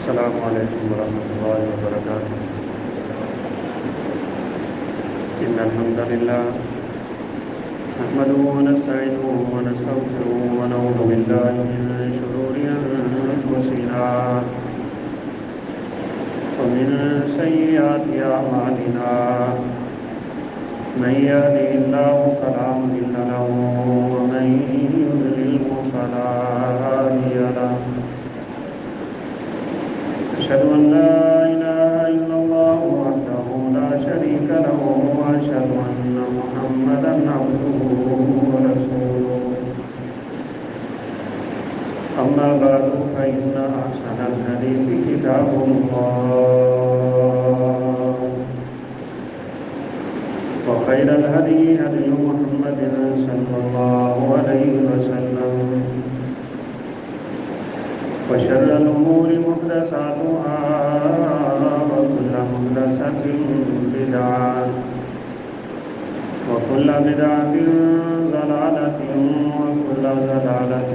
السلام علیکم ورحمۃ اللہ وبرکاتہ۔ إن الحمد لله نحمده ونستعينه ونستغفره ونعوذ بالله من شرور أنفسنا ومن سيئات أعمالنا، من يهده الله فلا مضل له ومن يضلله فلا هادي له، أشهد أن لا إله إلا الله وحده لا شريك له وأشهد أن محمدا عبده ورسوله، أما بعد فإن أحسن الحديث كتاب الله، وخير الهدي هدي محمد صلى الله عليه وسلم، وشر الأمور محدثاتها وكل محدثة بدعة وكل بدعة ضلالة وكل ضلالة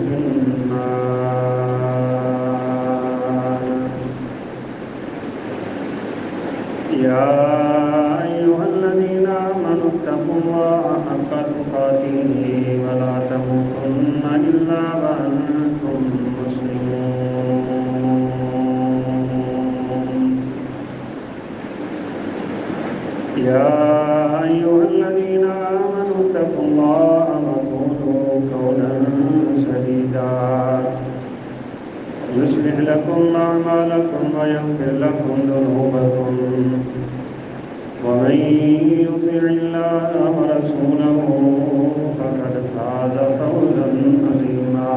في النار. يا أيها الذين آمنوا اتقوا الله حق تقاته ولا تموتن إلا وأنتم مسلمون. يا أيها الذين آمنوا اتقوا الله وقولوا قولا سديدا يصلح لكم أعمالكم ويغفر لكم ذنوبكم، ومن يطع الله ورسوله فقد فاز فوزا عظيما.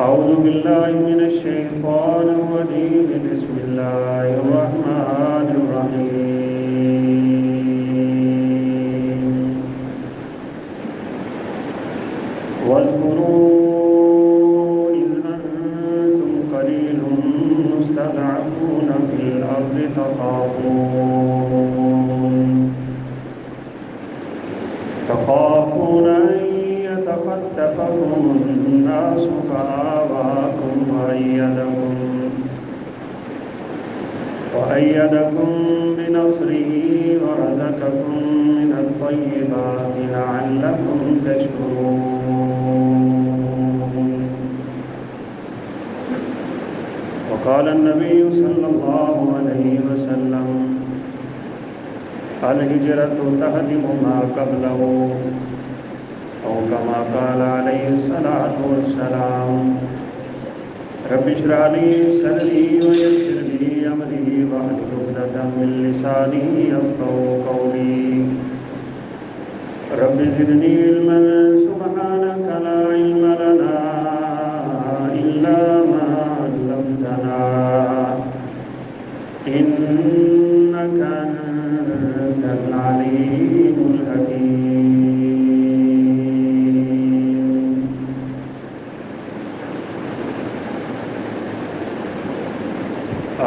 أعوذ بالله من الشيطان الرجيم. بسم الله الرحمن الرحيم. واذكروا إذ أنتم قليل مستضعفون في الأرض تخافون أن يتخطفكم الناس فآواكم وأيدكم بنصره ورزقكم من الطيبات لعلكم تشكرون. وقال النبي صلى الله عليه وسلم: الهجرة تهدم ما قبله، أو كما قال عليه الصلاة والسلام. رب اشرح لي صدري ويسر لي أمري واحلل عقدة من لساني يفقهوا قولي. رب زدني علما سبحانك لا علم لنا إلا ما علمتنا إنك أنت العليم الحكيم.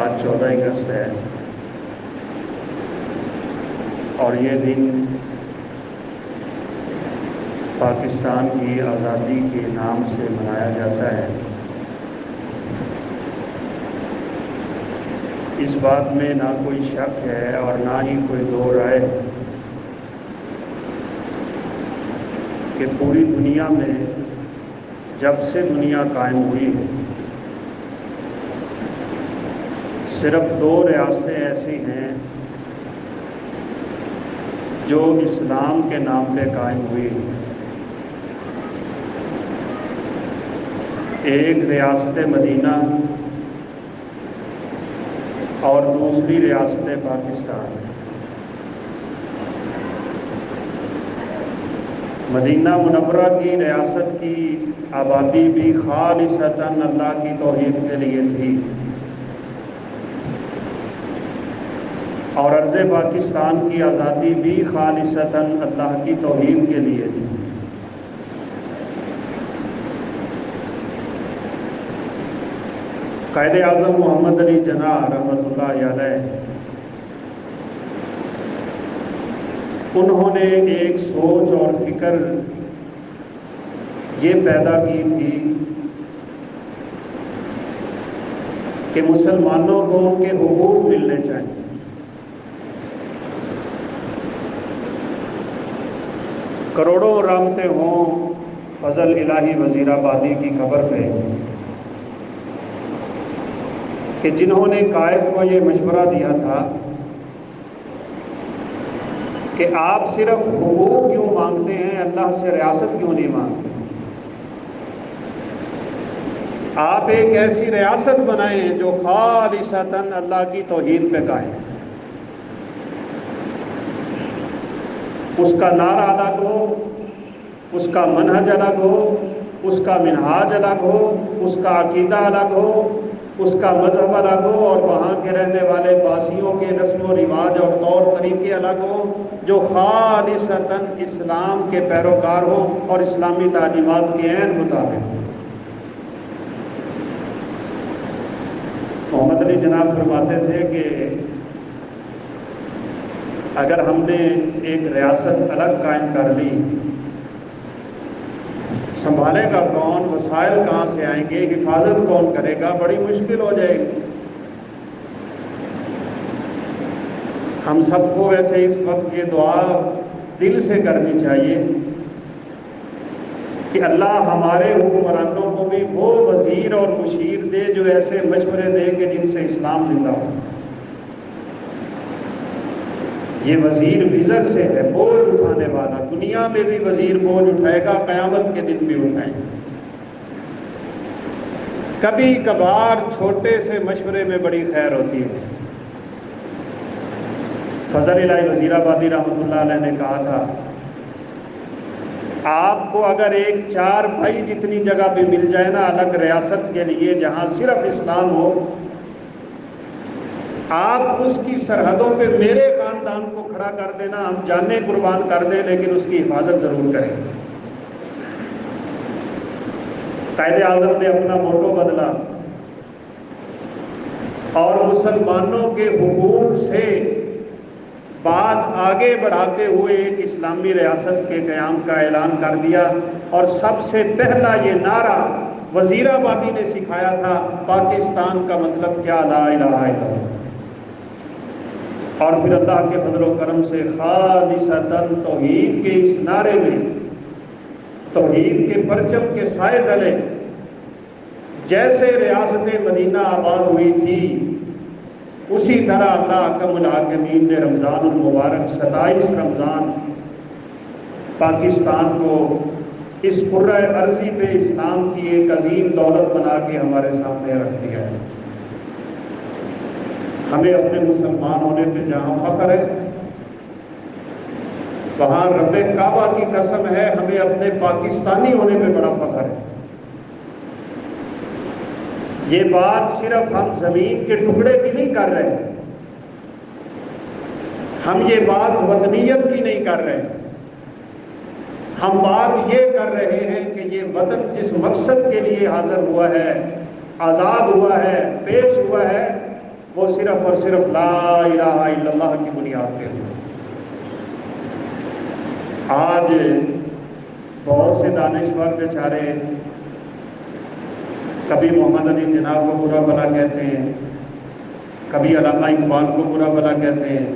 آج 14 اگست ہے اور یہ دن پاکستان کی آزادی کے نام سے منایا جاتا ہے۔ اس بات میں نہ کوئی شک ہے اور نہ ہی کوئی دو رائے ہے کہ پوری دنیا میں جب سے دنیا قائم ہوئی ہے صرف 2 ریاستیں ایسی ہیں جو اسلام کے نام پہ قائم ہوئی ہیں۔ ایک ریاست مدینہ اور دوسری ریاست پاکستان۔ مدینہ منورہ کی ریاست کی آبادی بھی خالصتاً اللہ کی توحید کے لیے تھی، اور ارض پاکستان کی آزادی بھی خالصتاً اللہ کی توحید کے لیے تھی۔ قائد اعظم محمد علی جناح رحمۃ اللہ علیہ انہوں نے ایک سوچ اور فکر یہ پیدا کی تھی کہ مسلمانوں کو ان کے حقوق ملنے چاہیے۔ کروڑوں رحمتیں ہوں فضل الہی وزیر آبادی کی قبر پہ کہ جنہوں نے قائد کو یہ مشورہ دیا تھا کہ آپ صرف حقوق کیوں مانگتے ہیں، اللہ سے ریاست کیوں نہیں مانگتے؟ آپ ایک ایسی ریاست بنائیں جو خالصتاً اللہ کی توحید پہ قائم ہے، اس کا نعرہ الگ ہو، اس کا منہج الگ ہو، اس کا منہاج الگ ہو، اس کا عقیدہ الگ ہو، اس کا مذہب الگ ہو، اور وہاں کے رہنے والے باسیوں کے رسم و رواج اور طور طریقے الگ ہوں، جو خالصتاً اسلام کے پیروکار ہوں اور اسلامی تعلیمات کے عین مطابق۔ محمد علی جناب فرماتے تھے کہ اگر ہم نے ایک ریاست الگ قائم کر لی، سنبھالے گا کون، وسائل کہاں سے آئیں گے، حفاظت کون کرے گا، بڑی مشکل ہو جائے گی۔ ہم سب کو ویسے اس وقت یہ دعا دل سے کرنی چاہیے کہ اللہ ہمارے حکمرانوں کو بھی وہ وزیر اور مشیر دے جو ایسے مشورے دے کہ جن سے اسلام زندہ ہو۔ یہ وزیر وزر سے ہے، بوجھ اٹھانے والا، دنیا میں بھی وزیر بوجھ اٹھائے گا، قیامت کے دن بھی اٹھائیں گے۔ کبھی کبھار چھوٹے سے مشورے میں بڑی خیر ہوتی ہے۔ فضل الہی وزیر آبادی رحمۃ اللہ علیہ نے کہا تھا، آپ کو اگر ایک 4 بھائی جتنی جگہ بھی مل جائے نا الگ ریاست کے لیے جہاں صرف اسلام ہو، آپ اس کی سرحدوں پہ میرے خاندان کو کھڑا کر دینا، ہم جانیں قربان کر دیں لیکن اس کی حفاظت ضرور کریں۔ قائد اعظم نے اپنا موٹو بدلا اور مسلمانوں کے حقوق سے بات آگے بڑھاتے ہوئے ایک اسلامی ریاست کے قیام کا اعلان کر دیا، اور سب سے پہلا یہ نعرہ وزیر آبادی نے سکھایا تھا، پاکستان کا مطلب کیا، لا الہ الا اللہ۔ اور پھر اللہ کے فضل و کرم سے خالصتاً توحید کے اس نعرے میں، توحید کے پرچم کے سائے تلے جیسے ریاست مدینہ آباد ہوئی تھی، اسی طرح اللہ اکرم الحاکمین نے رمضان المبارک 27 رمضان پاکستان کو اس قرۂ ارضی پہ اسلام کی ایک عظیم دولت بنا کے ہمارے سامنے رکھ دیا ہے۔ ہمیں اپنے مسلمان ہونے پہ جہاں فخر ہے، وہاں رب کعبہ کی قسم ہے ہمیں اپنے پاکستانی ہونے پہ بڑا فخر ہے۔ یہ بات صرف ہم زمین کے ٹکڑے کی نہیں کر رہے، ہم یہ بات وطنیت کی نہیں کر رہے، ہم بات یہ کر رہے ہیں کہ یہ وطن جس مقصد کے لیے حاضر ہوا ہے، آزاد ہوا ہے، پیش ہوا ہے، وہ صرف اور صرف لا الہ الا اللہ کی بنیاد پہ ہوا۔ آج بہت سے دانشور بیچارے کبھی محمد علی جناح کو برا بھلا کہتے ہیں، کبھی علامہ اقبال کو برا بھلا کہتے ہیں،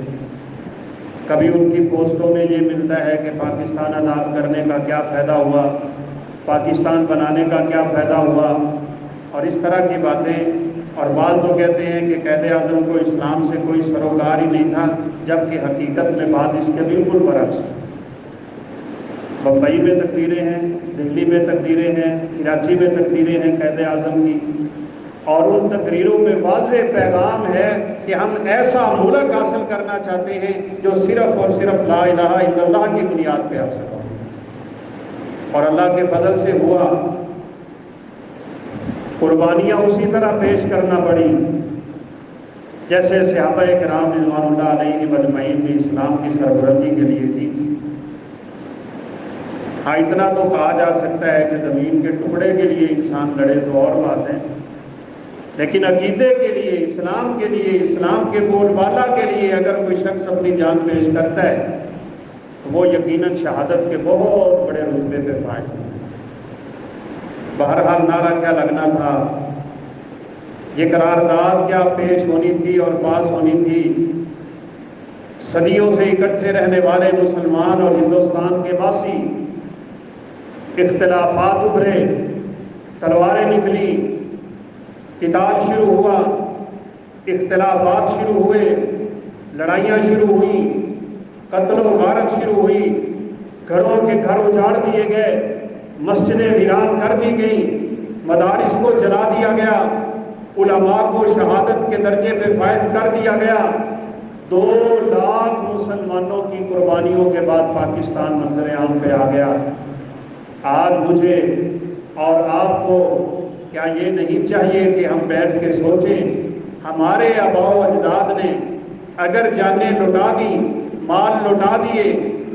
کبھی ان کی پوسٹوں میں یہ ملتا ہے کہ پاکستان آزاد کرنے کا کیا فائدہ ہوا، پاکستان بنانے کا کیا فائدہ ہوا، اور اس طرح کی باتیں۔ اور بعض تو کہتے ہیں کہ قائد اعظم کو اسلام سے کوئی سروکار ہی نہیں تھا، جبکہ حقیقت میں بات اس کے بالکل برعکس ہے۔ بمبئی میں تقریریں ہیں، دہلی میں تقریریں ہیں، کراچی میں تقریریں ہیں قائد اعظم کی، اور ان تقریروں میں واضح پیغام ہے کہ ہم ایسا ملک حاصل کرنا چاہتے ہیں جو صرف اور صرف لا الہ الا اللہ کی بنیاد پہ حاصل ہو، اور اللہ کے فضل سے ہوا۔ قربانیاں اسی طرح پیش کرنا پڑی جیسے صحابہ کرام رضوان اللہ علیہم اجمعین نے اسلام کی سربلندی کے لیے کی تھی۔ ہاں اتنا تو کہا جا سکتا ہے کہ زمین کے ٹکڑے کے لیے انسان لڑے تو اور بات ہے، لیکن عقیدے کے لیے، اسلام کے لیے، اسلام کے بول بالا کے لیے اگر کوئی شخص اپنی جان پیش کرتا ہے تو وہ یقیناً شہادت کے بہت بڑے رتبے پہ فائز ہے۔ بہرحال نعرہ کیا لگنا تھا یہ قرارداد کیا پیش ہونی تھی اور پاس ہونی تھی؟ صدیوں سے اکٹھے رہنے والے مسلمان اور ہندوستان کے باسی، اختلافات ابھرے، تلواریں نکلی، قتال شروع ہوا، اختلافات شروع ہوئے، لڑائیاں شروع ہوئیں، قتل و غارت شروع ہوئی، گھروں کے گھر اجاڑ دیے گئے، مسجدیں ویران کر دی گئیں، مدارس کو جلا دیا گیا، علماء کو شہادت کے درجے پہ فائز کر دیا گیا۔ 2 لاکھ مسلمانوں کی قربانیوں کے بعد پاکستان منظر عام پہ آ گیا۔ آج مجھے اور آپ کو کیا یہ نہیں چاہیے کہ ہم بیٹھ کے سوچیں، ہمارے آباء و اجداد نے اگر جانیں لٹا دی، مال لٹا دیے،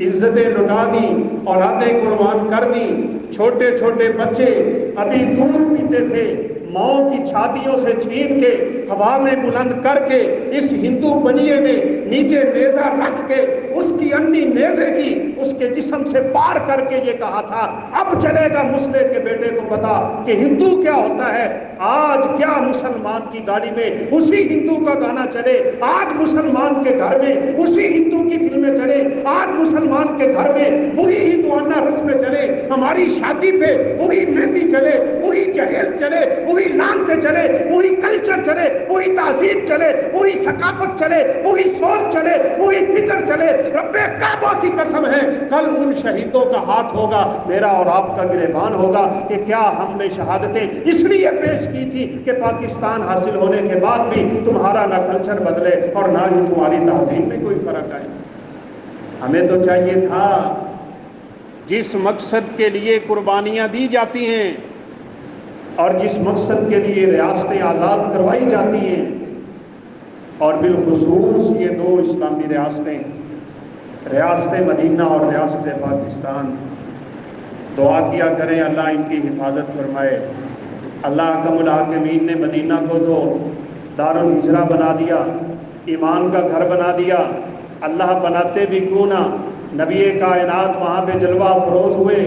عزتیں لٹا دی، اولادیں قربان کر دی، چھوٹے چھوٹے بچے ابھی دودھ پیتے تھے، ماؤں کی چھاتیوں سے چھین کے ہوا میں بلند کر کے اس ہندو بنیے نے نیچے نیزہ رکھ کے اس کی انی نیزے کی اس کے جسم سے پار کر کے یہ کہا تھا اب چلے گا مسلح کے بیٹے کو بتا کہ ہندو کیا ہوتا ہے۔ آج کیا مسلمان کی گاڑی میں اسی ہندو کا گانا چلے، آج مسلمان کے گھر میں اسی ہندو کی فلمیں چلے، آج مسلمان کے گھر میں وہی ہندوانہ رسمیں چلے، ہماری شادی پہ وہی مہندی چلے، وہی جہیز چلے، وہی لانتے چلے، وہی کلچر چلے، وہی تہذیب چلے، وہی ثقافت چلے، وہی سوچ چلے، وہی فکر چلے۔ رب کعبہ کی قسم ہے کل ان شہیدوں کا ہاتھ ہوگا، میرا اور آپ کا گریبان ہوگا کہ کیا ہم نے شہادتیں اس لیے پیش کی تھی کہ پاکستان حاصل ہونے کے بعد بھی تمہارا نہ کلچر بدلے اور نہ ہی تمہاری تہذیب میں کوئی فرق آئے۔ ہمیں تو چاہیے تھا جس مقصد کے لیے قربانیاں دی جاتی ہیں اور جس مقصد کے لیے ریاستیں آزاد کروائی جاتی ہیں، اور بالخصوص یہ 2 اسلامی ریاستیں، ریاست مدینہ اور ریاست پاکستان، دعا کیا کریں اللہ ان کی حفاظت فرمائے۔ اللہ حکم الحاکمین نے مدینہ کو تو دارالہجرہ بنا دیا، ایمان کا گھر بنا دیا۔ اللہ بناتے بھی کیوں نہ، نبی کائنات وہاں پہ جلوہ افروز ہوئے،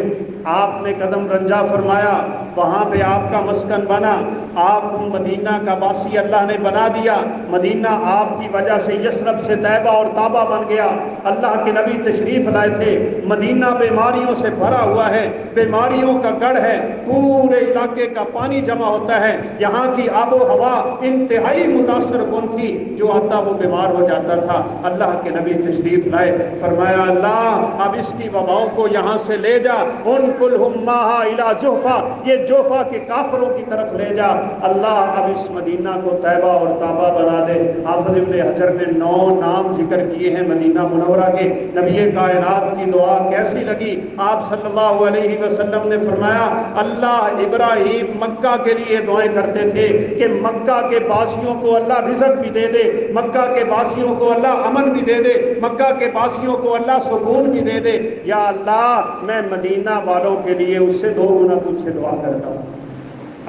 آپ نے قدم رنجا فرمایا، وہاں پہ آپ کا مسکن بنا، آپ مدینہ کا باسی اللہ نے بنا دیا۔ مدینہ آپ کی وجہ سے یثرب سے طیبہ اور طابہ بن گیا۔ اللہ کے نبی تشریف لائے تھے، مدینہ بیماریوں سے بھرا ہوا ہے، بیماریوں کا گڑھ ہے، پورے علاقے کا پانی جمع ہوتا ہے، یہاں کی آب و ہوا انتہائی متاثر کن تھی، جو آتا وہ بیمار ہو جاتا تھا۔ اللہ کے نبی تشریف لائے، فرمایا اللہ اب اس کی وباؤں کو یہاں سے لے جا، انقلہم ماہا الی جحفہ، یہ جحفہ کے کافروں کی طرف لے جا۔ اللہ اب اس مدینہ کو طیبہ اور طابہ بنا دے۔ حافظ ابن حجر نے 9 نام ذکر کیے ہیں مدینہ منورہ کے۔ نبی کائنات کی دعا کیسی لگی؟ آپ صلی اللہ علیہ وسلم نے فرمایا اللہ ابراہیم مکہ کے لیے دعائیں کرتے تھے کہ مکہ کے باسیوں کو اللہ رزق بھی دے دے، مکہ کے باسیوں کو اللہ امن بھی دے دے، مکہ کے باسیوں کو اللہ سکون بھی دے دے۔ یا اللہ میں مدینہ والوں کے لیے اس سے 2 گنا تجھ سے دعا کرتا ہوں۔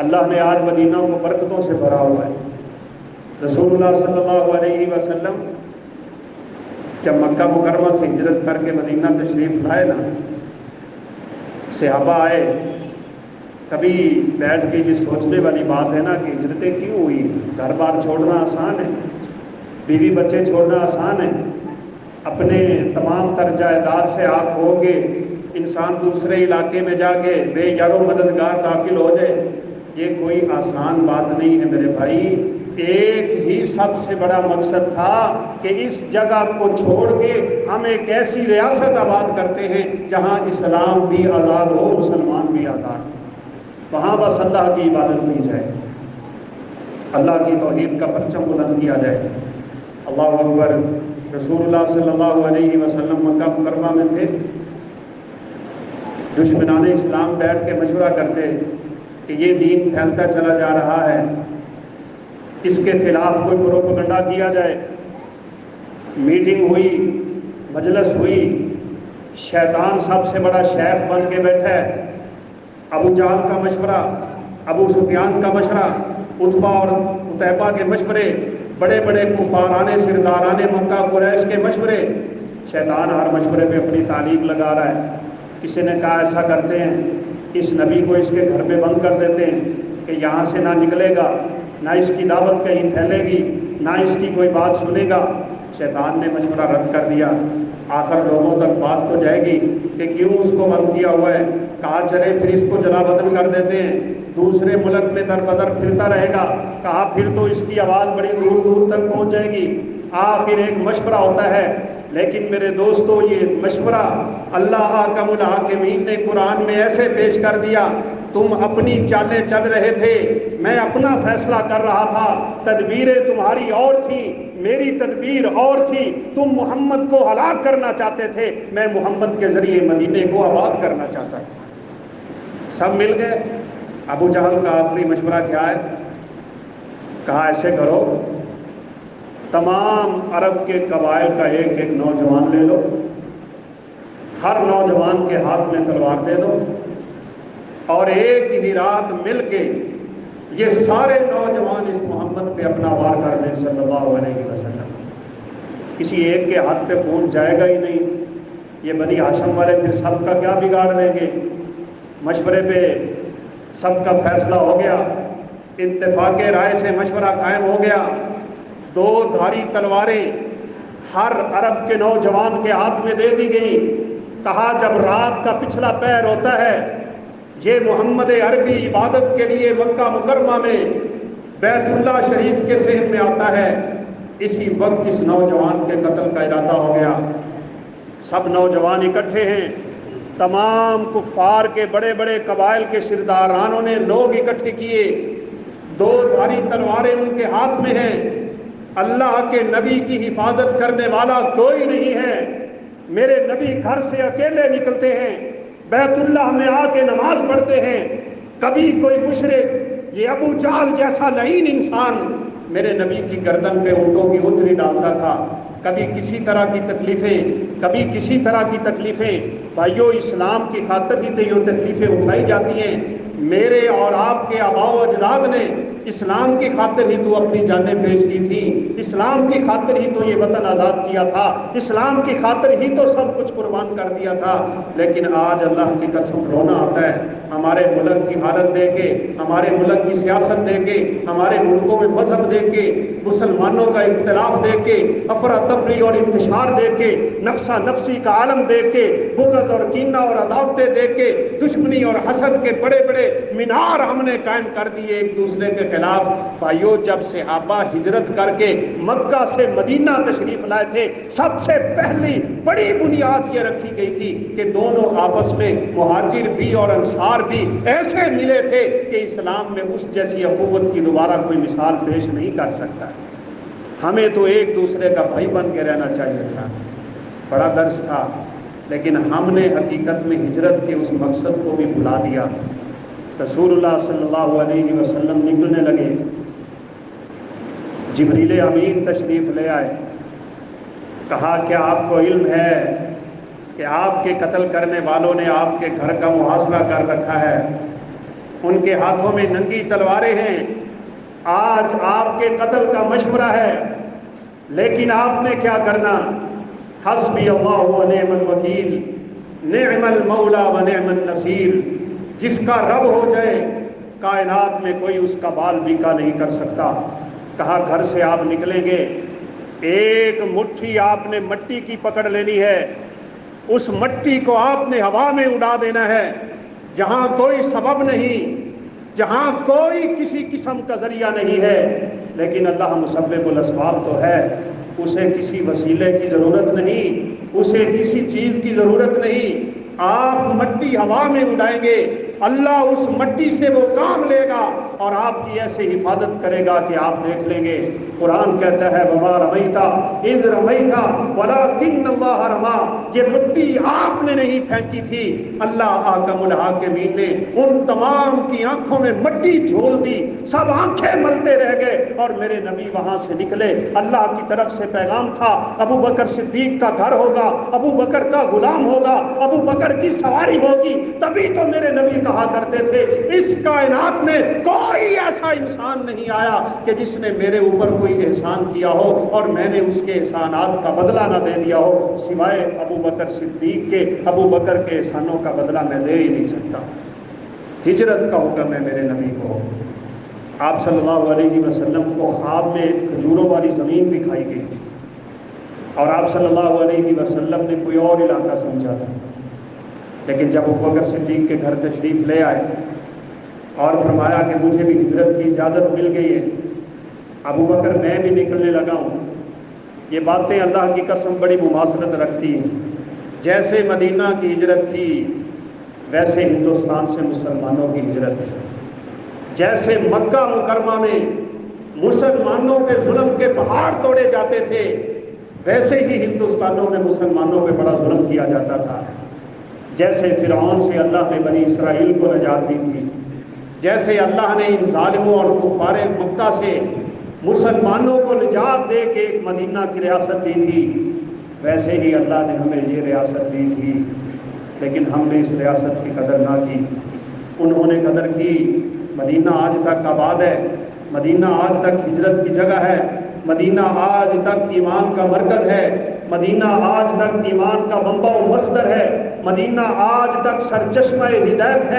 اللہ نے آج مدینہ کو برکتوں سے بھرا ہوا ہے۔ رسول اللہ صلی اللہ علیہ وسلم جب مکہ مکرمہ سے ہجرت کر کے مدینہ تشریف لائے نا، صحابہ آئے، کبھی بیٹھ کے یہ سوچنے والی بات ہے نا کہ ہجرتیں کیوں ہوئی؟ گھر بار چھوڑنا آسان ہے، بیوی بچے چھوڑنا آسان ہے، اپنے تمام تر جائیداد سے آپ ہو گے، انسان دوسرے علاقے میں جا کے بے یار و مددگار داخل ہو جائے، یہ کوئی آسان بات نہیں ہے میرے بھائی۔ ایک ہی سب سے بڑا مقصد تھا کہ اس جگہ کو چھوڑ کے ہم ایک ایسی ریاست آباد کرتے ہیں جہاں اسلام بھی آزاد ہو، مسلمان بھی آزاد ہو، وہاں بس اللہ کی عبادت کی جائے، اللہ کی توحید کا پرچم بلند کیا جائے۔ اللہ اکبر۔ رسول اللہ صلی اللہ علیہ وسلم مکہ مکرمہ میں تھے، دشمنان اسلام بیٹھ کے مشورہ کرتے کہ یہ دین پھیلتا چلا جا رہا ہے، اس کے خلاف کوئی پروپیگنڈا کیا جائے۔ میٹنگ ہوئی، مجلس ہوئی، شیطان سب سے بڑا شیخ بن کے بیٹھا ہے، ابو جہل کا مشورہ، ابو سفیان کا مشورہ، عتبہ اور عتیبہ کے مشورے، بڑے بڑے کفارانے سردارانے مکہ قریش کے مشورے۔ شیطان ہر مشورے پہ اپنی تعلیق لگا رہا ہے۔ کسی نے کہا ایسا کرتے ہیں اس نبی کو اس کے گھر میں بند کر دیتے ہیں کہ یہاں سے نہ نکلے گا، نہ اس کی دعوت کہیں پھیلے گی، نہ اس کی کوئی بات سنے گا۔ شیطان نے مشورہ رد کر دیا۔ آخر لوگوں تک بات تو جائے گی کہ کیوں اس کو بند کیا ہوا ہے، کہا چلے پھر اس کو جلا وطن کر دیتے ہیں، دوسرے ملک میں در بدر پھرتا رہے گا۔ کہا پھر تو اس کی آواز بڑی دور دور تک پہنچ جائے گی۔ آخر ایک مشورہ ہوتا ہے، لیکن میرے دوستو یہ مشورہ اللہ حاکم الحاکمین نے قرآن میں ایسے پیش کر دیا، تم اپنی چالیں چل رہے تھے، میں اپنا فیصلہ کر رہا تھا، تدبیریں تمہاری اور تھیں، میری تدبیر اور تھی، تم محمد کو ہلاک کرنا چاہتے تھے، میں محمد کے ذریعے مدینے کو آباد کرنا چاہتا تھا۔ سب مل گئے۔ ابو جہل کا آخری مشورہ کیا ہے؟ کہا ایسے کرو، تمام عرب کے قبائل کا ایک ایک نوجوان لے لو، ہر نوجوان کے ہاتھ میں تلوار دے دو، اور ایک ہی رات مل کے یہ سارے نوجوان اس محمد پہ اپنا وار کر دیں صلی اللہ علیہ وسلم۔ کسی ایک کے ہاتھ پہ پہنچ جائے گا ہی نہیں۔ یہ بنی ہاشم والے پھر سب کا کیا بگاڑ لیں گے؟ مشورے پہ سب کا فیصلہ ہو گیا، اتفاق رائے سے مشورہ قائم ہو گیا۔ دو دھاری تلواریں ہر عرب کے نوجوان کے ہاتھ میں دے دی گئیں۔ کہا جب رات کا پچھلا پہر ہوتا ہے، یہ محمد عربی عبادت کے لیے مکہ مکرمہ میں بیت اللہ شریف کے صحن میں آتا ہے، اسی وقت اس نوجوان کے قتل کا ارادہ ہو گیا۔ سب نوجوان اکٹھے ہیں، تمام کفار کے بڑے بڑے قبائل کے سردارانوں نے لوگ اکٹھے کیے، دو دھاری تلواریں ان کے ہاتھ میں ہیں۔ اللہ کے نبی کی حفاظت کرنے والا کوئی نہیں ہے۔ میرے نبی گھر سے اکیلے نکلتے ہیں، بیت اللہ میں آ کے نماز پڑھتے ہیں۔ کبھی کوئی مشرک، یہ ابو جہل جیسا لعین انسان میرے نبی کی گردن پہ اونٹوں کی اجری ڈالتا تھا۔ کبھی کسی طرح کی تکلیفیں، کبھی کسی طرح کی تکلیفیں۔ بھائیو اسلام کی خاطر ہی تو یہ تکلیفیں اٹھائی جاتی ہیں۔ میرے اور آپ کے آباء و اجداد نے اسلام کی خاطر ہی تو اپنی جانیں پیش کی تھی، اسلام کی خاطر ہی تو یہ وطن آزاد کیا تھا، اسلام کی خاطر ہی تو سب کچھ قربان کر دیا تھا۔ لیکن آج اللہ کی قسم رونا آتا ہے ہمارے ملک کی حالت دیکھ کے، ہمارے ملک کی سیاست دیکھ کے، ہمارے ملکوں میں مذہب دیکھ کے، مسلمانوں کا اختلاف دیکھ کے، افراتفری اور انتشار دیکھ کے، نفسا نفسی کا عالم دیکھ کے، بغض اور کینہ اور عداوتیں دیکھ کے، دشمنی اور حسد کے بڑے بڑے مینار ہم نے قائم کر دیے ایک دوسرے کے خلاف۔ بھائیو جب صحابہ ہجرت کر کے مکہ سے مدینہ تشریف لائے تھے، سب سے پہلی بڑی بنیاد یہ رکھی گئی تھی کہ دونوں آپس میں مہاجر بھی اور انصار بھی ایسے ملے تھے کہ اسلام میں اس جیسی اخوت کی دوبارہ کوئی مثال پیش نہیں کر سکتا۔ ہمیں تو ایک دوسرے کا بھائی بن کے رہنا چاہیے تھا۔ بڑا درس تھا، لیکن ہم نے حقیقت میں ہجرت کے اس مقصد کو بھی بھلا دیا۔ رسول اللہ صلی اللہ علیہ وسلم نکلنے لگے، جبریل امین تشریف لے آئے، کہا کیا آپ کو علم ہے کہ آپ کے قتل کرنے والوں نے آپ کے گھر کا محاصرہ کر رکھا ہے، ان کے ہاتھوں میں ننگی تلواریں ہیں، آج آپ کے قتل کا مشورہ ہے، لیکن آپ نے کیا کرنا؟ حسبی اللہ و نعم الوکیل، نعم المولا و نعم النصیر۔ جس کا رب ہو جائے کائنات میں کوئی اس کا بال بیکا نہیں کر سکتا۔ کہا گھر سے آپ نکلیں گے، ایک مٹھی آپ نے مٹی کی پکڑ لینی ہے، اس مٹی کو آپ نے ہوا میں اڑا دینا ہے، جہاں کوئی سبب نہیں، جہاں کوئی کسی قسم کا ذریعہ نہیں ہے، لیکن اللہ مسبب الاسباب تو ہے، اسے کسی وسیلے کی ضرورت نہیں، اسے کسی چیز کی ضرورت نہیں۔ آپ مٹی ہوا میں اڑائیں گے، اللہ اس مٹی سے وہ کام لے گا اور آپ کی ایسے حفاظت کرے گا کہ آپ دیکھ لیں گے۔ قرآن کہتا ہے وما رمیتا اذ رمیتا ولکن اللہ رما، یہ مٹی آپ نے نہیں پھینکی تھی، اللہ حاکم الحاکمین نے ان تمام کی آنکھوں میں مٹی جھول دی، سب آنکھیں ملتے رہ گئے اور میرے نبی وہاں سے نکلے۔ اللہ کی طرف سے پیغام تھا ابو بکر صدیق کا گھر ہوگا، ابو بکر کا غلام ہوگا، ابو بکر کی سواری ہوگی، تبھی تو میرے نبی کہا کرتے تھے اس کائنات میں کوئی ایسا انسان نہیں آیا کہ جس نے میرے اوپر کوئی احسان کیا ہو اور میں نے اس کے احسانات کا بدلہ نہ دے دیا ہو سوائے ابو بکر صدیق کے۔ ابو بکر کے احسانوں کا بدلہ میں دے ہی نہیں سکتا۔ ہجرت کا حکم ہے میرے نبی کو، آپ صلی اللہ علیہ وسلم کو خواب میں کھجوروں والی زمین دکھائی گئی تھی اور آپ صلی اللہ علیہ وسلم نے کوئی اور علاقہ سمجھا تھا، لیکن جب ابوبکر صدیق کے گھر تشریف لے آئے اور فرمایا کہ مجھے بھی ہجرت کی اجازت مل گئی ہے، ابوبکر میں بھی نکلنے لگا ہوں، یہ باتیں اللہ کی قسم بڑی مماثلت رکھتی ہیں۔ جیسے مدینہ کی ہجرت تھی ویسے ہندوستان سے مسلمانوں کی ہجرت تھی، جیسے مکہ مکرمہ میں مسلمانوں پہ ظلم کے پہاڑ توڑے جاتے تھے ویسے ہی ہندوستانوں میں مسلمانوں پہ بڑا ظلم کیا جاتا تھا۔ جیسے فرعون سے اللہ نے بنی اسرائیل کو نجات دی تھی، جیسے اللہ نے ان ظالموں اور کفار مکہ سے مسلمانوں کو نجات دے کے ایک مدینہ کی ریاست دی تھی، ویسے ہی اللہ نے ہمیں یہ ریاست دی تھی، لیکن ہم نے اس ریاست کی قدر نہ کی، انہوں نے قدر کی۔ مدینہ آج تک آباد ہے، مدینہ آج تک ہجرت کی جگہ ہے، مدینہ آج تک ایمان کا مرکز ہے، مدینہ آج تک ایمان کا منبع و مصدر ہے، مدینہ آج تک سرچشمہ ہدایت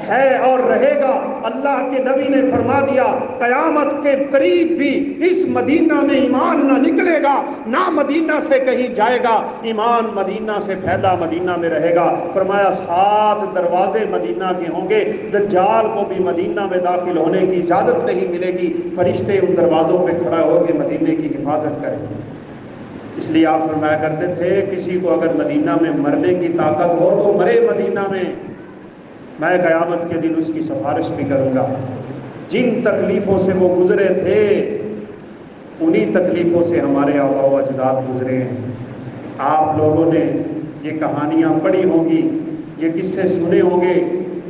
ہے اور رہے گا۔ اللہ کے نبی نے فرما دیا قیامت کے قریب بھی اس مدینہ میں ایمان نہ نکلے گا، نہ مدینہ سے کہیں جائے گا، ایمان مدینہ سے پھیلا مدینہ میں رہے گا۔ فرمایا 7 دروازے مدینہ کے ہوں گے، دجال کو بھی مدینہ میں داخل ہونے کی اجازت نہیں ملے گی، فرشتے ان دروازوں پہ کھڑا ہو کے مدینے کی حفاظت کریں۔ اس لیے آپ فرمایا کرتے تھے کسی کو اگر مدینہ میں مرنے کی طاقت ہو تو مرے مدینہ میں قیامت کے دن اس کی سفارش بھی کروں گا۔ جن تکلیفوں سے وہ گزرے تھے انہی تکلیفوں سے ہمارے آباء و اجداد گزرے ہیں۔ آپ لوگوں نے یہ کہانیاں پڑھی ہوں گی، یہ قصے سنے ہوں گے،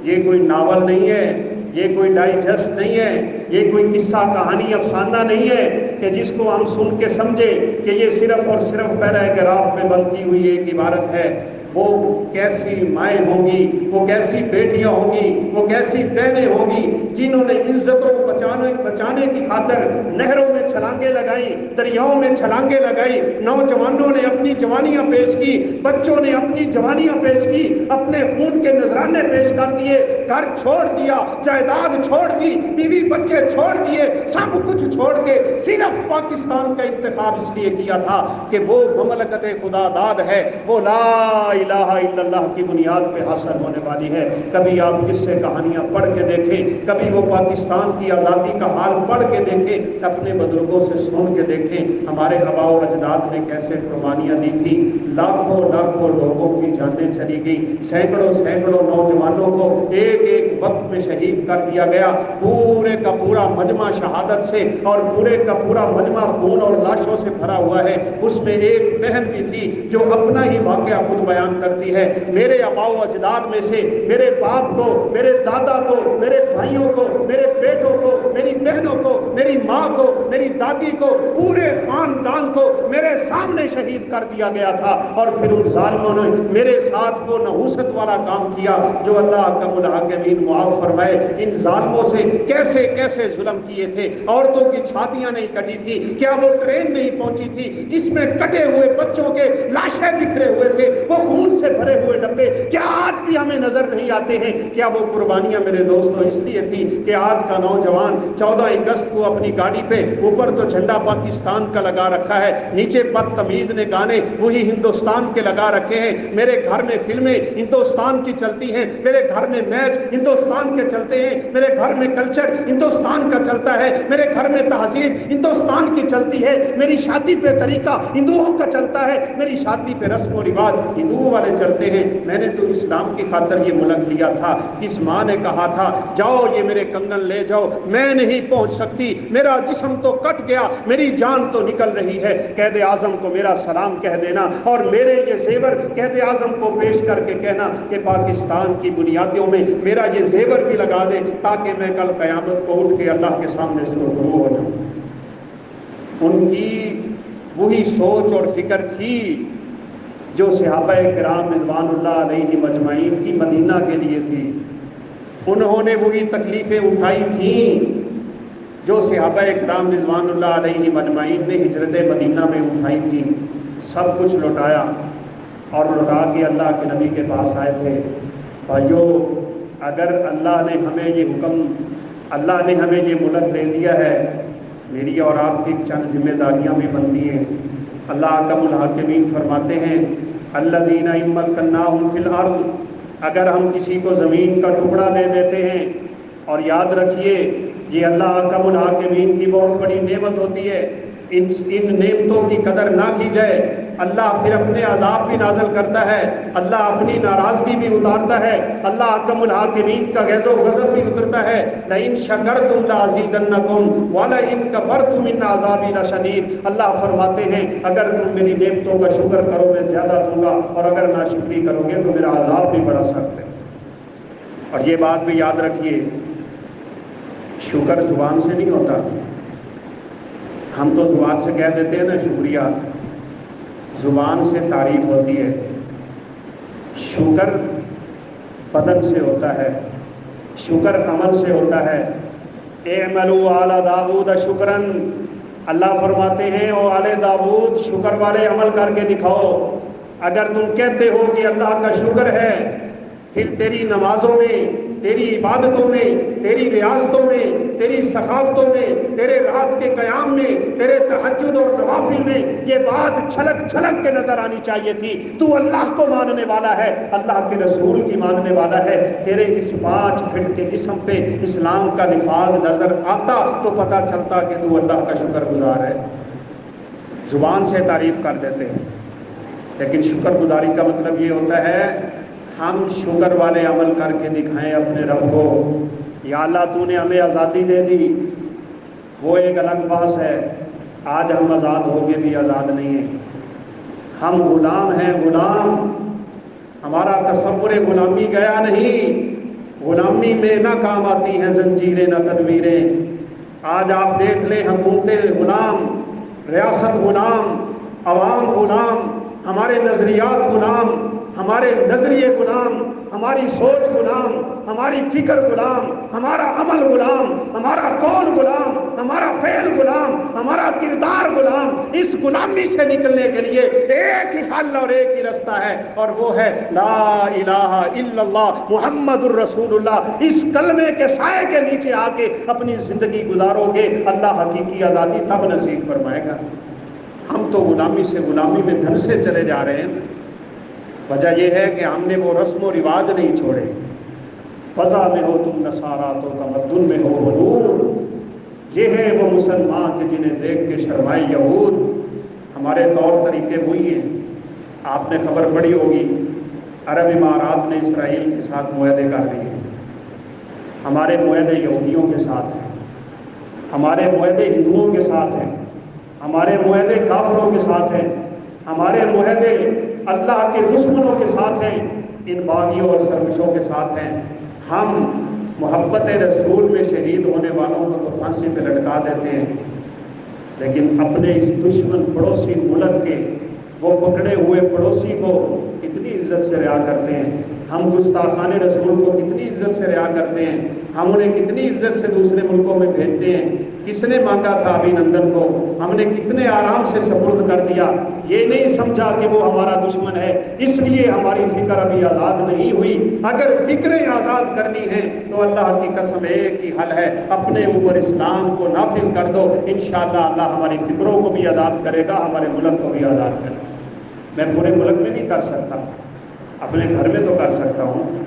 یہ کوئی ناول نہیں ہے، یہ کوئی ڈائجسٹ نہیں ہے، یہ کوئی قصہ کہانی افسانہ نہیں ہے کہ جس کو ہم سن کے سمجھے کہ یہ صرف اور صرف پیراگراف میں بنتی ہوئی ایک عبارت ہے۔ وہ کیسی مائیں ہوں گی، وہ کیسی بیٹیاں ہوں گی، وہ کیسی بہنیں ہوں گی جنہوں نے عزتوں کو بچانے کی خاطر نہروں میں چھلانگیں لگائیں، دریاؤں میں چھلانگیں لگائیں، نوجوانوں نے اپنی جوانیاں پیش کی، بچوں نے اپنی جوانیاں پیش کی، اپنے خون کے نذرانے پیش کر دیے، گھر چھوڑ دیا، جائیداد چھوڑ دی، بیوی بچے چھوڑ دیے، سب کچھ چھوڑ کے صرف پاکستان کا انتخاب اس لیے کیا تھا کہ وہ مملکت خدا داد ہے، وہ لا الہ الا اللہ کی بنیاد پہ حاصل ہونے والی ہے۔ کبھی آپ قصے کہانیاں پڑھ کے دیکھیں، کبھی وہ پاکستان کی آزادی کا حال پڑھ کے دیکھیں، اپنے بزرگوں سے سن کے دیکھیں ہمارے آباء و اجداد نے کیسے قربانیاں دی تھی، لاکھوں لاکھوں لوگوں کی جانیں چلی گئی، سینکڑوں سینکڑوں نوجوانوں کو ایک ایک وقت میں شہید کر دیا گیا، پورے کا پورا مجمع شہادت سے اور پورے کا پورا مجمع خون اور لاشوں سے بھرا ہوا ہے۔ اس میں ایک بہن بھی تھی جو اپنا ہی واقعہ خود بیان کرتی ہے، میرے آباء و اجداد میں سے میرے باپ کو، میرے دادا کو، میرے بھائیوں کو، میرے بیٹوں کو، میری بہنوں کو، میری ماں کو، میری دادی کو، پورے خاندان کو میرے سامنے شہید کر دیا گیا تھا، اور پھر ان ظالموں نے میرے ساتھ وہ نحوست والا کام کیا جو اللہ کا الحاکمین معاف فرمائے۔ ان ظالموں سے کیسے کیسے ظلم کیے تھے، عورتوں کی چھاتیاں نہیں کٹی تھی، کیا وہ ٹرین نہیں پہنچی تھی جس میں کٹے ہوئے بچوں کے لاشیں بکھرے ہوئے تھے، وہ خون سے بھرے ہوئے ڈبے کیا آج بھی ہمیں نظر نہیں آتے ہیں؟ کیا وہ قربانیاں میرے دوستوں اس لیے تھی کہ آج کا نوجوان 14 اگست کو اپنی گاڑی پہ اوپر تو جھنڈا پاکستان کا لگا رکھا ہے، نیچے بدتمیز نے گانے وہی ہندوستان کے لگا رکھے ہیں، میرے گھر میں فلمیں ہندوستان کی چلتی ہیں، میرے گھر میں میچ ہندوستان کے چلتے ہیں، میرے گھر میں کلچر ہندوستان کا چلتا ہے، میرے گھر میں تہذیب ہندوستان کی چلتی ہے، میری شادی پہ طریقہ ہندوؤں کا چلتا ہے، میری شادی پہ رسم و رواج ہندوؤں والے چلتے ہیں۔ میں نے تو اسلام کی خاطر یہ ملک لیا تھا، کس ماں نے کہا تھا جاؤ یہ میرے کنگن لے جاؤ، میں نہیں پہنچ سکتی، میرا جسم تو کٹ گیا، میری جان تو نکل رہی ہے، قائد اعظم کو میرا سلام کہہ دینا اور میرے یہ زیور قائد اعظم کو پیش کر کے کہنا کہ پاکستان کی بنیادوں میں میرا یہ زیور بھی لگا دے تاکہ میں کل قیامت کو اٹھ کے اللہ کے سامنے سے روبرو ہو جاؤں۔ ان کی وہی سوچ اور فکر تھی جو صحابہ کرام رضوان اللہ علیہ مجمعین کی مدینہ کے لیے تھی، انہوں نے وہی تکلیفیں اٹھائی تھیں جو صحابہ کرام رضوان اللہ علیہ مجمعین نے ہجرت مدینہ میں اٹھائی تھی، سب کچھ لوٹایا اور لوٹا کے اللہ کے نبی کے پاس آئے تھے۔ بھائیو، اگر اللہ نے ہمیں یہ حکم اللہ نے ہمیں یہ ملک دے دیا ہے، میری اور آپ کی چند ذمہ داریاں بھی بنتی ہیں۔ اللہ احکم الحاکمین فرماتے ہیں الذین ان مکناہم فی الارض، اگر ہم کسی کو زمین کا ٹکڑا دے دیتے ہیں، اور یاد رکھیے یہ اللہ احکم الحاکمین کی بہت بڑی نعمت ہوتی ہے، ان نعمتوں کی قدر نہ کی جائے اللہ پھر اپنے عذاب بھی نازل کرتا ہے، اللہ اپنی ناراضگی بھی اتارتا ہے، اللہ حکم الحاکمین کا غیظ و غضب بھی اترتا ہے۔ لئن شکرتم لازیدنکم ولئن کفرتم ان عذابی لشدید، اللہ فرماتے ہیں اگر تم میری نعمتوں کا شکر کرو میں زیادہ دوں گا، اور اگر ناشکری کرو گے تو میرا عذاب بھی بڑا سخت ہے۔ اور یہ بات بھی یاد رکھیے، شکر زبان سے نہیں ہوتا، ہم تو زبان سے کہہ دیتے ہیں نا شکریہ، زبان سے تعریف ہوتی ہے، شکر بدن سے ہوتا ہے، شکر عمل سے ہوتا ہے۔ اعملوا آل داؤد شکرن، اللہ فرماتے ہیں او آل داؤد شکر والے عمل کر کے دکھاؤ۔ اگر تم کہتے ہو کہ اللہ کا شکر ہے، پھر تیری نمازوں میں، تیری عبادتوں میں، تیری ریاضتوں میں، تیری سخاوتوں میں، تیرے رات کے قیام میں، تیرے تہجد اور نوافل میں یہ بات چھلک چھلک کے نظر آنی چاہیے تھی، تو اللہ کو ماننے والا ہے، اللہ کے رسول کی ماننے والا ہے۔ تیرے اس 5 فٹ کے جسم پہ اسلام کا نفاذ نظر آتا تو پتہ چلتا کہ تو اللہ کا شکر گزار ہے۔ زبان سے تعریف کر دیتے ہیں، لیکن شکر گزاری کا مطلب یہ ہوتا ہے ہم شکر والے عمل کر کے دکھائیں اپنے رب کو۔ یا اللہ تو نے ہمیں آزادی دے دی، وہ ایک الگ بحث ہے، آج ہم آزاد ہو کے بھی آزاد نہیں ہیں، ہم غلام ہیں، غلام، ہمارا تصور غلامی گیا نہیں، غلامی میں نہ کام آتی ہیں زنجیریں نہ تدبیریں۔ آج آپ دیکھ لیں حکومتیں غلام، ریاست غلام، عوام غلام، ہمارے نظریات غلام، ہمارے نظریے غلام، ہماری سوچ غلام، ہماری فکر غلام، ہمارا عمل غلام، ہمارا قول غلام، ہمارا فعل غلام، ہمارا کردار غلام۔ اس غلامی سے نکلنے کے لیے ایک ہی حل اور ایک ہی رستہ ہے، اور وہ ہے لا الہ الا اللہ محمد الرسول اللہ۔ اس کلمے کے سائے کے نیچے آ کے اپنی زندگی گزارو گے، اللہ حقیقی آزادی تب نصیب فرمائے گا۔ ہم تو غلامی سے غلامی میں دھن سے چلے جا رہے ہیں۔ وجہ یہ ہے کہ ہم نے وہ رسم و رواج نہیں چھوڑے۔ فضا میں ہو تم نصارا تو تمدن میں ہو غرور، یہ ہے وہ مسلمان کہ جنہیں دیکھ کے شرمائے یہود۔ ہمارے طور طریقے وہی ہیں۔ آپ نے خبر پڑھی ہوگی عرب امارات نے اسرائیل کے ساتھ معاہدے کر لیے ہیں، ہمارے معاہدے یہودیوں کے ساتھ ہیں، ہمارے معاہدے ہندوؤں کے ساتھ ہیں، ہمارے معاہدے کافروں کے ساتھ ہیں، ہمارے معاہدے اللہ کے دشمنوں کے ساتھ ہیں، ان باغیوں اور سرکشوں کے ساتھ ہیں۔ ہم محبت رسول میں شہید ہونے والوں کو تو پھانسی پہ لٹکا دیتے ہیں، لیکن اپنے اس دشمن پڑوسی ملک کے وہ پکڑے ہوئے پڑوسی کو کتنی عزت سے رہا کرتے ہیں، ہم گستاخان رسول کو کتنی عزت سے رہا کرتے ہیں، ہم انہیں کتنی عزت سے دوسرے ملکوں میں بھیجتے ہیں۔ کس نے مانگا تھا ابھی نندن کو، ہم نے کتنے آرام سے سپرد کر دیا، یہ نہیں سمجھا کہ وہ ہمارا دشمن ہے، اس لیے ہماری فکر ابھی آزاد نہیں ہوئی۔ اگر فکریں آزاد کرنی ہیں تو اللہ کی قسم ایک ہی حل ہے، اپنے اوپر اسلام کو نافذ کر دو، انشاءاللہ اللہ ہماری فکروں کو بھی آزاد کرے گا، ہمارے ملک کو بھی آزاد کرے گا۔ میں پورے ملک میں نہیں کر سکتا، اپنے گھر میں تو کر سکتا ہوں،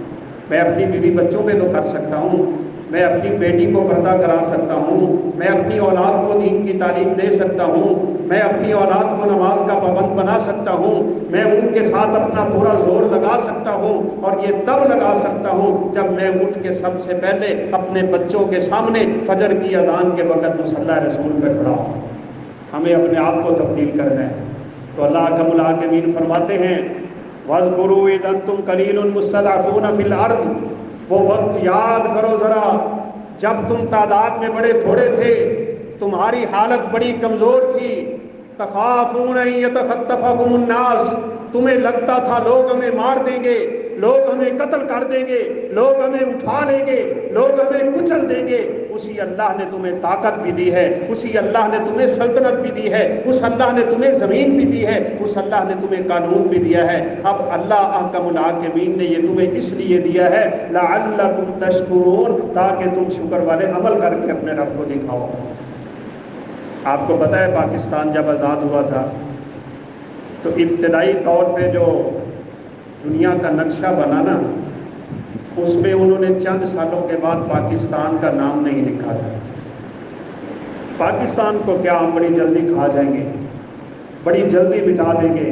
میں اپنی بیوی بچوں پہ تو کر سکتا ہوں، میں اپنی بیٹی کو پردہ کرا سکتا ہوں، میں اپنی اولاد کو دین کی تعلیم دے سکتا ہوں، میں اپنی اولاد کو نماز کا پابند بنا سکتا ہوں، میں ان کے ساتھ اپنا پورا زور لگا سکتا ہوں، اور یہ تب لگا سکتا ہوں جب میں اٹھ کے سب سے پہلے اپنے بچوں کے سامنے فجر کی اذان کے وقت مصلی رسول پہ کھڑا ہوں۔ ہمیں اپنے آپ کو تبدیل کرنا ہے۔ تو اللہ احکم الحاکمین فرماتے ہیں وَاذْكُرُوا إِذْ أَنْتُمْ قَلِيلٌ مُسْتَضْعَفُونَ فِي الْأَرْضِ، وہ وقت یاد کرو ذرا جب تم تعداد میں بڑے تھوڑے تھے، تمہاری حالت بڑی کمزور تھی، تخافون ان یتخطفکم الناس، تمہیں لگتا تھا لوگ ہمیں مار دیں گے، لوگ ہمیں قتل کر دیں گے، لوگ ہمیں اٹھا لیں گے، لوگ ہمیں کچل دیں گے۔ اس اسی اللہ نے تمہیں طاقت بھی دی ہے، اسی اللہ نے تمہیں سلطنت بھی دی ہے، اس اللہ نے تمہیں زمین بھی دی ہے، اس اللہ نے تمہیں قانون بھی دیا ہے۔ اب اللہ احکم الحاکمین نے یہ تمہیں اس لیے دیا ہے لعلکم تشکرون، تاکہ تم شکر والے عمل کر کے اپنے رب کو دکھاؤ۔ آپ کو پتہ ہے پاکستان جب آزاد ہوا تھا تو ابتدائی طور پہ جو دنیا کا نقشہ بنا نا، اس میں انہوں نے چند سالوں کے بعد پاکستان کا نام نہیں لکھا تھا۔ پاکستان کو کیا ہم بڑی جلدی کھا جائیں گے، بڑی جلدی مٹا دیں گے،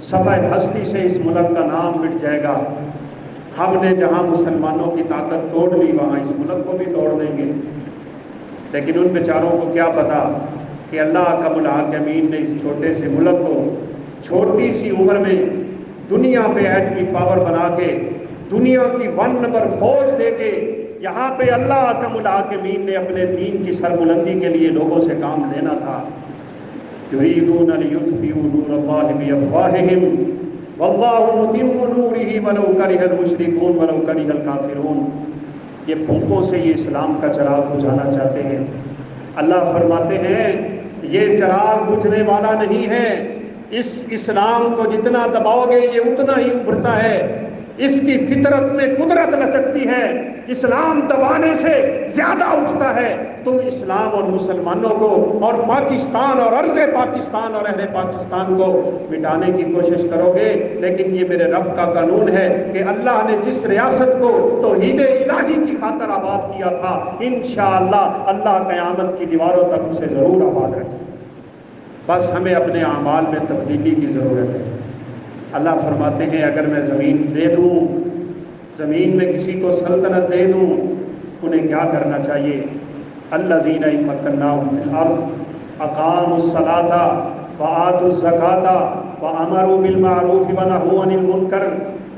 صفحہ ہستی سے اس ملک کا نام مٹ جائے گا، ہم نے جہاں مسلمانوں کی طاقت توڑ لی وہاں اس ملک کو بھی توڑ دیں گے۔ لیکن ان بیچاروں کو کیا پتا کہ اللہ احکم الحاکمین نے اس چھوٹے سے ملک کو چھوٹی سی عمر میں دنیا پہ ایٹمی پاور بنا کے، دنیا کی 1 نمبر فوج دے کے، یہاں پہ اللہ احکم الحاکمین نے اپنے دین کی سربلندی کے لیے لوگوں سے کام لینا تھا۔ یریدون لیطفئوا نور اللہ بافواہہم واللہ متم نورہ ولو کرہ المشرکون ولو کرہ الکافرون۔ یہ پھونکوں سے یہ اسلام کا چراغ بجھانا چاہتے ہیں۔ اللہ فرماتے ہیں یہ چراغ بجھنے والا نہیں ہے، اس اسلام کو جتنا دباؤ گے یہ اتنا ہی ابھرتا ہے، اس کی فطرت میں قدرت لچکتی ہے، اسلام دبانے سے زیادہ اٹھتا ہے۔ تم اسلام اور مسلمانوں کو اور پاکستان اور عرض پاکستان اور اہل پاکستان کو مٹانے کی کوشش کرو گے، لیکن یہ میرے رب کا قانون ہے کہ اللہ نے جس ریاست کو توحید الہی کی خاطر آباد کیا تھا، انشاءاللہ اللہ قیامت کی دیواروں تک اسے ضرور آباد رکھے۔ بس ہمیں اپنے اعمال میں تبدیلی کی ضرورت ہے۔ اللہ فرماتے ہیں اگر میں زمین دے دوں، زمین میں کسی کو سلطنت دے دوں، انہیں کیا کرنا چاہیے؟ الذین ان مکناہم فی الارض اقاموا الصلاۃ وآتوا الزکاۃ وامروا بالمعروف ونہوا عن المنکر۔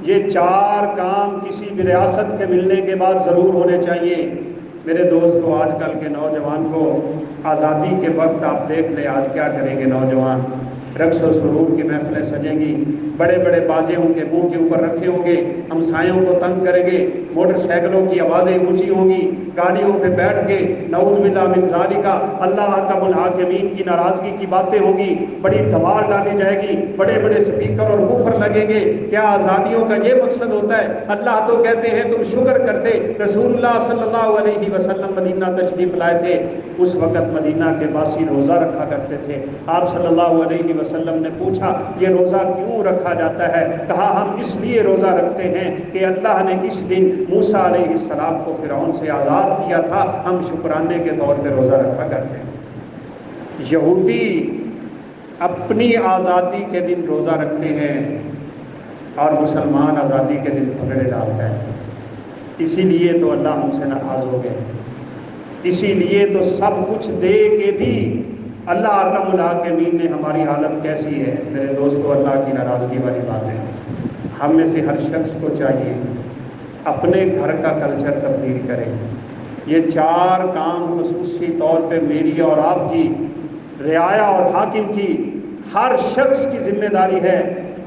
یہ 4 کام کسی بھی ریاست کے ملنے کے بعد ضرور ہونے چاہیے۔ میرے دوستو، آج کل کے نوجوان کو آزادی کے وقت آپ دیکھ لیں آج کیا کریں گے نوجوان، رقص و سرور کی محفلیں سجیں گی، بڑے بڑے باجے ان کے منہ کے اوپر رکھے ہوں گے، ہمسایوں کو تنگ کریں گے، موٹر سائیکلوں کی آوازیں اونچی ہوں گی، گاڑیوں پہ بیٹھ کے نعوذ باللہ من ذالک اللہ احکم الحاکمین کی ناراضگی کی باتیں ہوں گی، بڑی دھمال ڈالی جائے گی، بڑے بڑے سپیکر اور بوفر لگیں گے۔ کیا آزادیوں کا یہ مقصد ہوتا ہے؟ اللہ تو کہتے ہیں تم شکر کرتے۔ رسول اللہ صلی اللہ علیہ وسلم مدینہ تشریف لائے تھے، اس وقت مدینہ کے باسی روزہ رکھا کرتے تھے۔ آپ صلی اللہ علیہ وسلم نے پوچھا یہ روزہ کیوں رکھا جاتا ہے؟ کہا ہم اس لیے روزہ رکھتے ہیں کہ اللہ نے اس دن موسیٰ علیہ السلام کو فرعون سے آزاد کیا تھا، ہم شکرانے کے طور پہ روزہ رکھا کرتے ہیں۔ یہودی اپنی آزادی کے دن روزہ رکھتے ہیں اور مسلمان آزادی کے دن پگڑے ڈالتا ہے۔ اسی لیے تو اللہ ہم سے ناراض ہو گئے، اسی لیے تو سب کچھ دے کے بھی اللہ احکم الحاکمین نے ہماری حالت کیسی ہے۔ میرے دوستو، اللہ کی ناراضگی والی بات ہے۔ ہم میں سے ہر شخص کو چاہیے اپنے گھر کا کلچر تبدیل کرے۔ یہ 4 کام خصوصی طور پہ میری اور آپ کی، رعایا اور حاکم کی، ہر شخص کی ذمہ داری ہے۔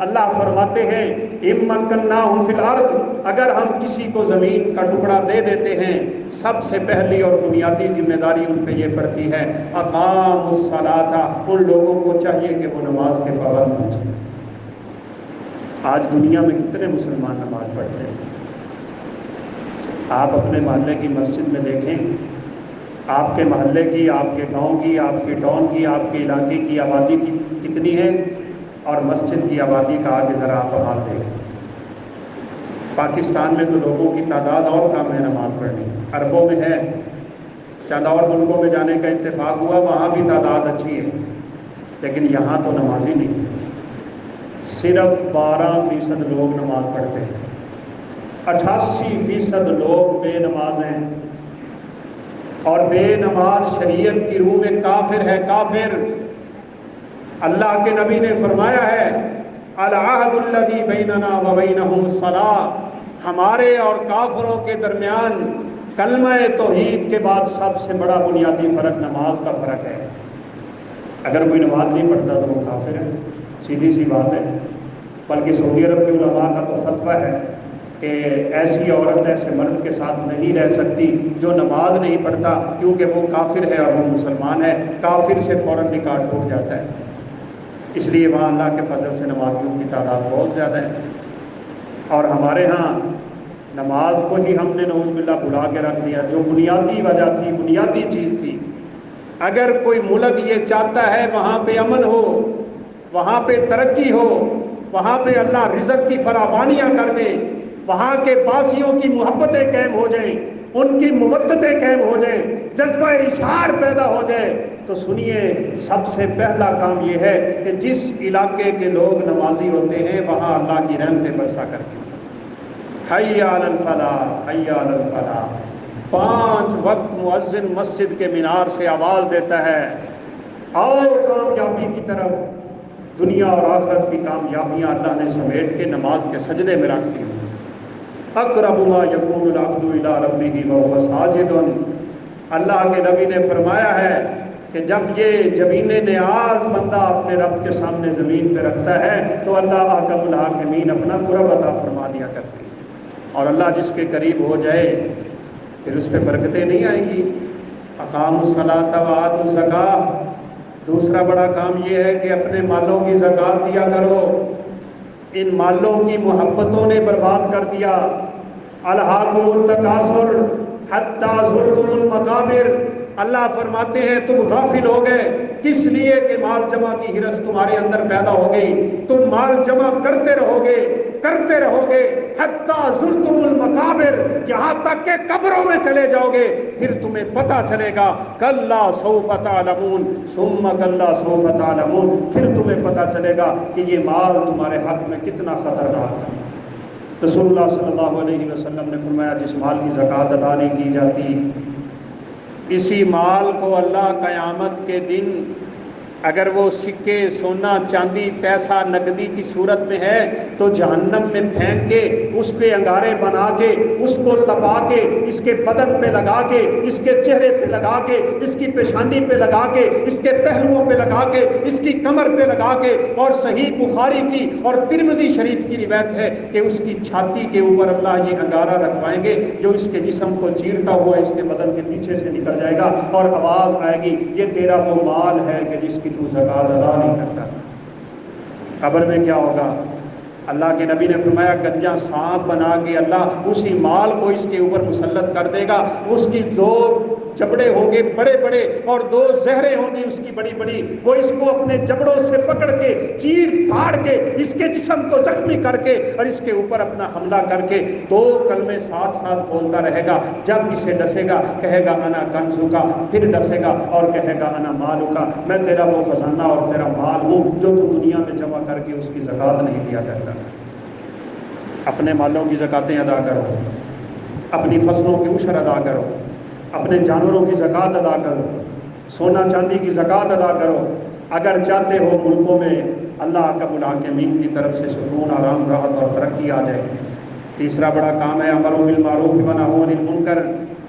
اللہ فرماتے ہیں ان مکناہم فی الارض، اگر ہم کسی کو زمین کا ٹکڑا دے دیتے ہیں، سب سے پہلی اور بنیادی ذمہ داری ان پہ یہ پڑتی ہے اقاموا الصلاۃ، ان لوگوں کو چاہیے کہ وہ نماز کے پابند ہوں جائیں۔ آج دنیا میں کتنے مسلمان نماز پڑھتے ہیں؟ آپ اپنے محلے کی مسجد میں دیکھیں، آپ کے محلے کی، آپ کے گاؤں کی، آپ کے ٹاؤن کی، آپ کے علاقے کی آبادی کتنی ہے، اور مسجد کی آبادی کا آگے ذرا آپ حال دیکھیں۔ پاکستان میں تو لوگوں کی تعداد اور کم ہے نماز پڑھنے، اربوں میں ہے، چند اور ملکوں میں جانے کا اتفاق ہوا، وہاں بھی تعداد اچھی ہے، لیکن یہاں تو نمازی نہیں۔ صرف 12% لوگ نماز پڑھتے ہیں، 88% لوگ بے نماز ہیں، اور بے نماز شریعت کی روح میں کافر ہے، کافر۔ اللہ کے نبی نے فرمایا ہے العہد الذی بیننا وبینہم الصلاۃ، ہمارے اور کافروں کے درمیان کلمہ توحید کے بعد سب سے بڑا بنیادی فرق نماز کا فرق ہے۔ اگر کوئی نماز نہیں پڑھتا تو وہ کافر ہے، سیدھی سی بات ہے۔ بلکہ سعودی عرب کے علماء کا تو فتویٰ ہے کہ ایسی عورت ایسے مرد کے ساتھ نہیں رہ سکتی جو نماز نہیں پڑھتا، کیونکہ وہ کافر ہے اور وہ مسلمان ہے، کافر سے فوراً نکاح ٹوٹ جاتا ہے۔ اس لیے وہاں اللہ کے فضل سے نمازیوں کی تعداد بہت زیادہ ہے، اور ہمارے ہاں نماز کو ہی ہم نے نعوذ باللہ بھلا کے رکھ دیا، جو بنیادی وجہ تھی، بنیادی چیز تھی۔ اگر کوئی ملک یہ چاہتا ہے وہاں پہ امن ہو، وہاں پہ ترقی ہو، وہاں پہ اللہ رزق کی فراوانیاں کر دے، وہاں کے باسیوں کی محبتیں قائم ہو جائیں، ان کی مودتیں قائم ہو جائیں، جذبہ اشعار پیدا ہو جائے، تو سنیے سب سے پہلا کام یہ ہے کہ جس علاقے کے لوگ نمازی ہوتے ہیں وہاں اللہ کی رحمتیں برسا کرتی ہیں۔ حی علی الفلاح، حی علی الفلاح، 5 وقت مؤذن مسجد کے مینار سے آواز دیتا ہے، آؤ کامیابی کی طرف۔ دنیا اور آخرت کی کامیابیاں اللہ نے سمیٹ کے نماز کے سجدے میں رکھ دی۔ اقرب ما یکون العبد الی ربہ وہو ساجد، اللہ کے نبی نے فرمایا ہے کہ جب یہ جبین نیاز بندہ اپنے رب کے سامنے زمین پہ رکھتا ہے تو اللہ حکم الحاکمین اپنا قرب عطا فرما دیا کرتے ہیں، اور اللہ جس کے قریب ہو جائے پھر اس پہ برکتیں نہیں آئیں گی۔ اقاموا الصلاۃ وآتوا الزکاۃ، دوسرا بڑا کام یہ ہے کہ اپنے مالوں کی زکوٰۃ دیا کرو۔ ان مالوں کی محبتوں نے برباد کر دیا۔ الہاکم التکاثر حتی زرتم المقابر، اللہ فرماتے ہیں تم غافل ہو گئے، کس لیے کہ مال جمع کی ہرس تمہارے اندر پیدا ہو گئی، تم مال جمع کرتے رہو گے، کرتے رہو گے، حتی زرتم المقابر، یہاں تک کہ قبروں میں چلے جاؤ گے، پھر تمہیں پتہ چلے گا کلا سوف تعلمون ثم کلا سوف تعلمون، پھر تمہیں پتہ چلے گا کہ یہ مال تمہارے حق میں کتنا خطرناک تھا۔ رسول اللہ صلی اللہ علیہ وسلم نے فرمایا جس مال کی زکوٰۃ ادا نہیں کی جاتی، اسی مال کو اللہ قیامت کے دن اگر وہ سکے، سونا، چاندی، پیسہ، نقدی کی صورت میں ہے تو جہنم میں پھینک کے اس پہ انگارے بنا کے اس کو تپا کے اس کے بدن پہ لگا کے اس کے چہرے پہ لگا کے اس کی پیشانی پہ لگا کے اس کے پہلوؤں پہ لگا کے اس کی کمر پہ لگا کے، اور صحیح بخاری کی اور ترمذی شریف کی روایت ہے کہ اس کی چھاتی کے اوپر اللہ یہ انگارہ رکھوائیں گے جو اس کے جسم کو چیرتا ہوا اس کے بدن کے پیچھے سے نکل جائے گا، اور آواز آئے گی یہ تیرا وہ مال ہے کہ جس کی تو زکوٰۃ ادا نہیں کرتا تھا۔ قبر میں کیا ہوگا؟ اللہ کے نبی نے فرمایا گنجا سانپ بنا کے اللہ اسی مال کو اس کے اوپر مسلط کر دے گا، اس کی 2 جبڑے ہوں گے بڑے بڑے اور 2 زہریں ہوں گی اس کی بڑی بڑی، وہ اس کو اپنے جبڑوں سے پکڑ کے چیر پھاڑ کے اس کے جسم کو زخمی کر کے اور اس کے اوپر اپنا حملہ کر کے 2 کلمے ساتھ ساتھ بولتا رہے گا۔ جب اسے ڈسے گا کہے گا انا کنزکا، پھر ڈسے گا اور کہے گا انا مالکا، میں تیرا وہ خزانہ اور تیرا مال ہوں جو تو دنیا میں جمع کر کے اس کی زکوٰۃ نہیں دیا کرتا تھا۔ اپنے مالوں کی زکاتیں ادا کرو، اپنی فصلوں کی عشر ادا کرو، اپنے جانوروں کی زکوٰۃ ادا کرو، سونا چاندی کی زکوٰۃ ادا کرو، اگر چاہتے ہو ملکوں میں اللہ کا الحاکمین کی طرف سے سکون، آرام، راحت اور ترقی آ جائے۔ تیسرا بڑا کام ہے امر بالمعروف ونہی عن المنکر۔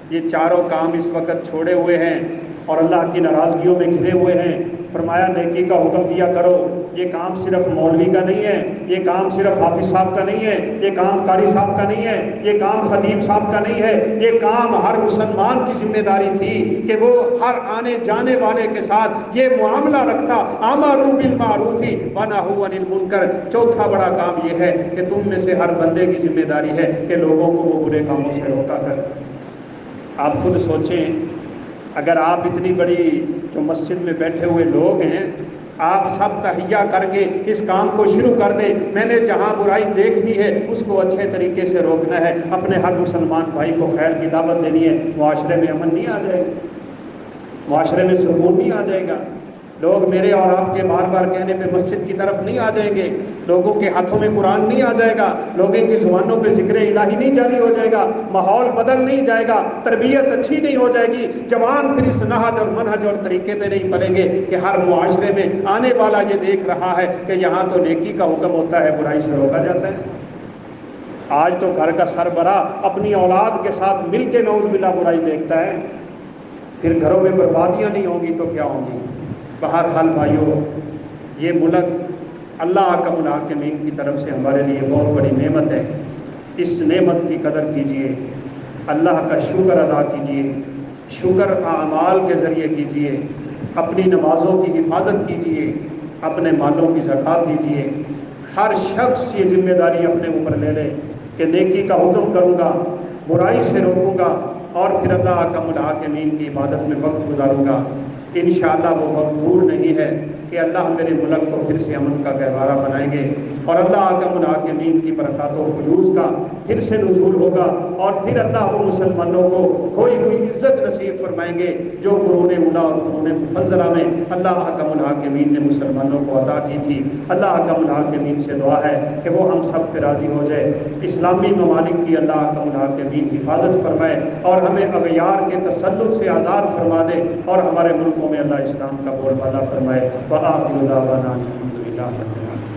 یہ چاروں کام اس وقت چھوڑے ہوئے ہیں اور اللہ کی ناراضگیوں میں گھرے ہوئے ہیں۔ فرمایا نیکی کا حکم دیا کرو۔ یہ کام صرف مولوی کا نہیں ہے، یہ کام صرف حافظ صاحب کا نہیں ہے، یہ کام قاری صاحب کا نہیں ہے، یہ کام خطیب صاحب کا نہیں ہے، یہ کام ہر مسلمان کی ذمہ داری تھی کہ وہ ہر آنے جانے والے کے ساتھ یہ معاملہ رکھتا، امروا بالمعروف ونہوا عن المنکر۔ چوتھا بڑا کام یہ ہے کہ تم میں سے ہر بندے کی ذمہ داری ہے کہ لوگوں کو وہ برے کاموں سے روکا کر۔ آپ خود سوچیں، اگر آپ اتنی بڑی جو مسجد میں بیٹھے ہوئے لوگ ہیں، آپ سب تحیہ کر کے اس کام کو شروع کر دیں، میں نے جہاں برائی دیکھنی ہے اس کو اچھے طریقے سے روکنا ہے، اپنے ہر مسلمان بھائی کو خیر کی دعوت دینی ہے، معاشرے میں امن نہیں آ جائے گا، معاشرے میں سکون نہیں آ جائے گا۔ لوگ میرے اور آپ کے بار بار کہنے پہ مسجد کی طرف نہیں آ جائیں گے، لوگوں کے ہاتھوں میں قرآن نہیں آ جائے گا، لوگوں کی زبانوں پہ ذکر الہی نہیں جاری ہو جائے گا، ماحول بدل نہیں جائے گا، تربیت اچھی نہیں ہو جائے گی، جوان پھر اس نہج اور منہج اور طریقے پہ نہیں پلیں گے کہ ہر معاشرے میں آنے والا یہ دیکھ رہا ہے کہ یہاں تو نیکی کا حکم ہوتا ہے، برائی سے روکا جاتا ہے۔ آج تو گھر کا سربراہ اپنی اولاد کے ساتھ مل کے نعوذ باللہ برائی دیکھتا ہے، پھر گھروں میں بربادیاں نہیں ہوں گی تو کیا ہوں گی؟ بہرحال بھائیو، یہ ملک اللہ کا الحاکمین کی طرف سے ہمارے لیے بہت بڑی نعمت ہے۔ اس نعمت کی قدر کیجئے، اللہ کا شکر ادا کیجئے، شکر اعمال کے ذریعے کیجئے، اپنی نمازوں کی حفاظت کیجئے، اپنے مالوں کی زکوٰۃ دیجئے۔ ہر شخص یہ ذمہ داری اپنے اوپر لے لے کہ نیکی کا حکم کروں گا، برائی سے روکوں گا، اور پھر اللہ اکرم الحاکمین کی عبادت میں وقت گزاروں گا۔ انشاءاللہ وہ وقت دور نہیں ہے کہ اللہ میرے ملک کو پھر سے امن کا گہوارہ بنائیں گے، اور اللہ اکرم الحاکمین کی برکات و فیوز کا پھر سے نزول ہوگا، اور پھر اللہ وہ مسلمانوں کو کھوئی ہوئی عزت نصیب فرمائیں گے جو قرون اولیٰ اور قرون مفضلہ میں اللہ اکرم الحاکمین نے مسلمانوں کو عطا کی تھی۔ اللہ اکرم الحاکمین سے دعا ہے کہ وہ ہم سب پہ راضی ہو جائے، اسلامی ممالک کی اللہ اکرم الحاکمین حفاظت فرمائے، اور ہمیں اغیار کے تسلط سے آزاد فرما دے، اور ہمارے ملکوں میں اللہ اسلام کا بول بالا فرمائے۔ وآخر دعوانا الحمدللہ رب العالمین۔